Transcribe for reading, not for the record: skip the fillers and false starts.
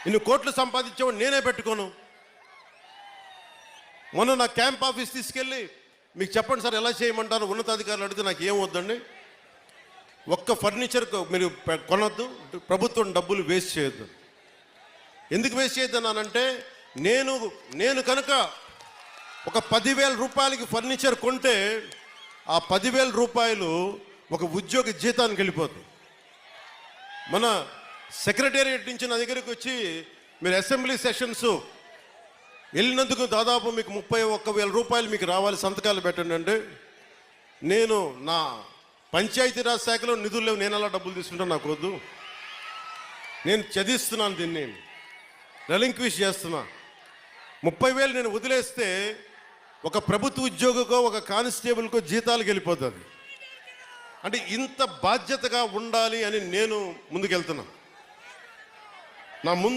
ఇన్ని కోట్లు సంపాదించేవాడు నేనే పెట్టుకోను. మొన్న నా క్యాంప్ ఆఫీస్ తీసుకెళ్ళి మీకు చెప్పండి సార్ ఎలా చేయమంటారు ఉన్నతాధికారులు అడిగితే నాకు ఏం వద్దండి, ఒక్క ఫర్నిచర్ మీరు కొనొద్దు, ప్రభుత్వం డబ్బులు వేస్ట్ చేయొద్దు. ఎందుకు వేస్ట్ చేయొద్దన్నానంటే నేను కనుక ఒక 10,000 రూపాయలకి ఫర్నిచర్ కొంటే ఆ 10,000 రూపాయలు ఒక ఉద్యోగి జీతానికి వెళ్ళిపోతుంది. మన సెక్రటేరియట్ నుంచి నా దగ్గరికి వచ్చి మీరు అసెంబ్లీ సెషన్స్ వెళ్ళినందుకు దాదాపు మీకు 31,000 రూపాయలు మీకు రావాలి, సంతకాలు పెట్టండి అంటే నేను నా పంచాయతీరాజ్ శాఖలో నిధులు లేవు, నేను అలా డబ్బులు తీసుకుంటాను, నాకు వద్దు. నేను చదివిస్తున్నాను, దీన్ని రెలింక్విష్ చేస్తున్నా. 30,000 నేను వదిలేస్తే ఒక ప్రభుత్వ ఉద్యోగికో ఒక కానిస్టేబుల్కో జీతాలకు వెళ్ళిపోతుంది. అంటే ఇంత బాధ్యతగా ఉండాలి అని నేను ముందుకెళ్తున్నా. నా ముందు